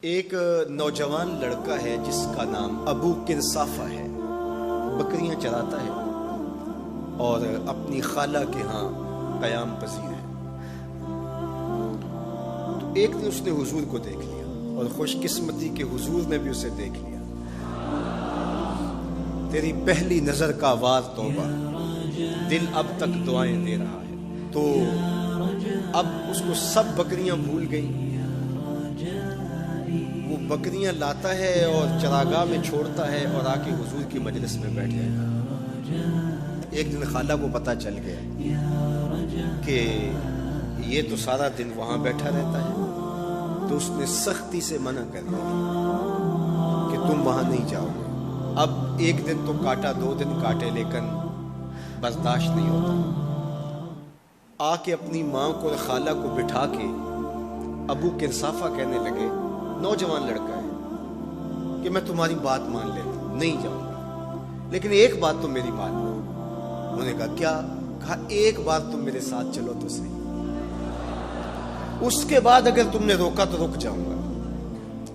ایک نوجوان لڑکا ہے جس کا نام ابو کنصافہ ہے۔ بکریاں چراتا ہے اور اپنی خالہ کے ہاں قیام پذیر ہے۔ تو ایک دن اس نے حضور کو دیکھ لیا اور خوش قسمتی کہ حضور نے بھی اسے دیکھ لیا۔ تیری پہلی نظر کا وار توبہ، دل اب تک دعائیں دے رہا ہے۔ تو اب اس کو سب بکریاں بھول گئی۔ وہ بکریاں لاتا ہے اور چراگاہ میں چھوڑتا ہے اور آ کے حضور کی مجلس میں بیٹھ جائے گا۔ ایک دن خالہ کو پتہ چل گیا کہ یہ تو سارا دن وہاں بیٹھا رہتا ہے، تو اس نے سختی سے منع کر دیا کہ تم وہاں نہیں جاؤ گے۔ اب ایک دن تو کاٹا، 2 دن کاٹے، لیکن برداشت نہیں ہوتا۔ آ کے اپنی ماں کو اور خالہ کو بٹھا کے ابو کنصافہ کہنے لگے، نوجوان لڑکا ہے، کہ میں تمہاری بات مان لیتا ہوں، نہیں جاؤں گا، لیکن ایک بات تو میری بات مانو۔ انہوں نے کہا کیا؟ کہا ایک بار تم میرے ساتھ چلو تو صحیح، اس کے بعد اگر تم نے روکا تو رک جاؤں گا،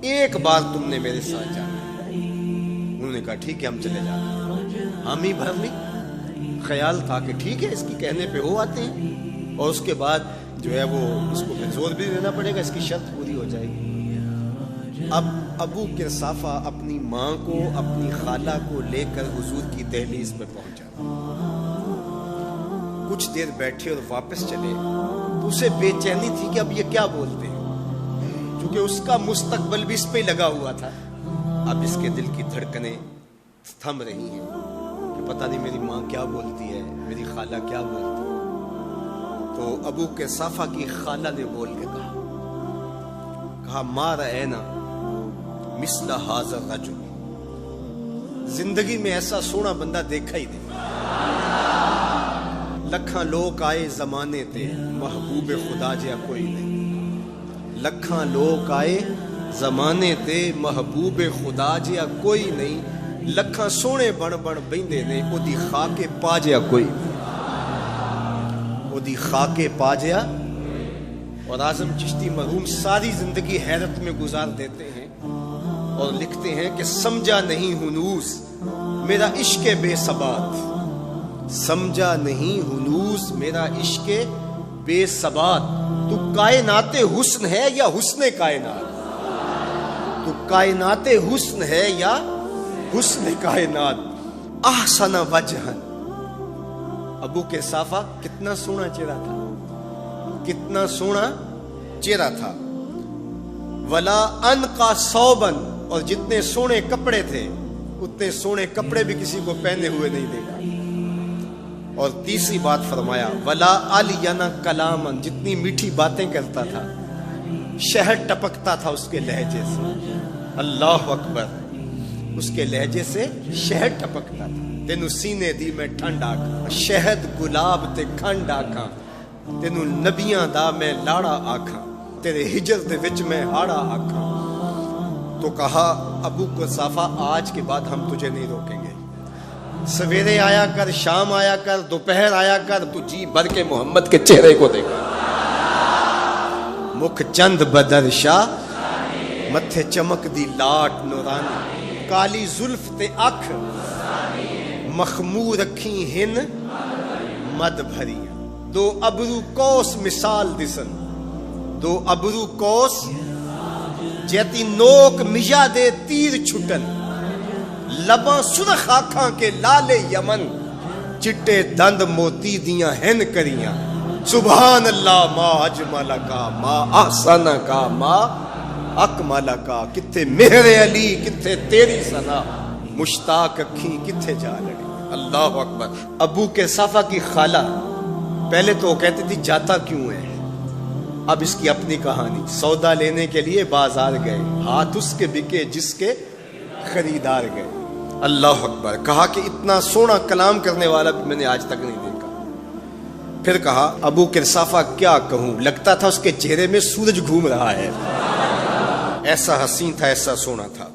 ایک بار تم نے میرے ساتھ جانا ہے۔ انہوں نے کہا ٹھیک ہے، ہم چلے جاتے ہیں۔ حامی بھر لی، خیال تھا کہ ٹھیک ہے، اس کی کہنے پہ ہو آتے ہیں، اور اس کے بعد جو ہے وہ اس کو پھر زور بھی دینا پڑے گا، اس کی شرط پوری ہو جائے گی۔ اب ابو کنصافہ اپنی ماں کو، اپنی خالہ کو لے کر حضور کی دہلیز میں پہنچا۔ کچھ دیر بیٹھے اور واپس چلے تو اسے بے چینی تھی کہ اب یہ کیا بولتے ہیں، کیونکہ اس کا مستقبل بھی اس پہ لگا ہوا تھا۔ اب اس کے دل کی دھڑکنیں تھم رہی ہیں کہ پتہ نہیں میری ماں کیا بولتی ہے، میری خالہ کیا بولتی ہے۔ تو ابو کنصافہ کی خالہ نے بول کے کہا ما رأینا مثل ھذا الرجل، زندگی میں ایسا سونا بندہ دیکھا ہی نہیں۔ لکھاں لوگ آئے زمانے تے، محبوب خدا جیا کوئی نہیں۔ لکھاں لوگ آئے زمانے تے، محبوب خدا جیا کوئی نہیں۔ لکھاں سونے بن بن بیندے نے، او دی خاک پا جیا کوئی نہیں۔ او دی خاک پا جیا۔ اور اعظم چشتی مرحوم ساری زندگی حیرت میں گزار دیتے ہیں اور لکھتے ہیں کہ سمجھا نہیں ہنوز میرا عشق بے ثبات، سمجھا نہیں ہنوز میرا عشق بے ثبات۔ تو کائنات حسن ہے یا حسن کائنات؟ تو کائنات حسن ہے یا حسن کائنات؟ احسن وجہن، ابو کنصافہ کتنا سونا چہرہ تھا، کتنا سونا چہرہ تھا۔ ولا انقا ثوبن، اور جتنے سونے کپڑے تھے اتنے سونے کپڑے بھی کسی کو پہنے ہوئے نہیں دیکھا۔ اور تیسری بات فرمایا ولا الین کلامن، جتنی میٹھی باتیں کرتا تھا، شہد ٹپکتا تھا اس کے لہجے سے۔ اللہ اکبر، اس کے لہجے سے شہد ٹپکتا تھا۔ تینو سینے دی میں ٹھنڈ آکھاں، شہد گلاب تے کھنڈ آکھاں، تینو نبیاں دا میں لاڑا آکھاں، تیرے ہجر دے وچ میں ہاڑا آکھاں۔ تو کہا ابو کنصافہ آج کے بعد ہم تجھے نہیں روکیں گے، سویرے آیا کر، شام آیا کر، دوپہر آیا کر، تو جی بھر کے محمد کے چہرے کو دیکھا۔ مکھ چند بدر شاہ، متھے چمک دی لاٹ نورانی، کالی زلف تے اکھ، مخمور رکھی ہن مد بھریاں۔ دو ابرو کوس مثال دسن، دو ابرو کوس جیتی نوک مجا دے تیر چھٹن، لباں سرخ آنکھاں کے لال یمن، چٹے دند موتی دیاں ہن کریاں۔ سبحان اللہ ما اجمل کا، ما احسن کا، ما اکمل کا۔ کتھے مہر علی، کتھے تیری ثنا، مشتاق اکھیں کتھے جا لڑی۔ اللہ اکبر۔ ابو کنصافہ کی خالہ پہلے تو وہ کہتی تھی جاتا کیوں ہے، اب اس کی اپنی کہانی۔ سودا لینے کے لیے بازار گئے، ہاتھ اس کے بکے جس کے خریدار گئے۔ اللہ اکبر۔ کہا کہ اتنا سونا کلام کرنے والا بھی میں نے آج تک نہیں دیکھا۔ پھر کہا ابو کنصافہ کیا کہوں، لگتا تھا اس کے چہرے میں سورج گھوم رہا ہے، ایسا حسین تھا، ایسا سونا تھا۔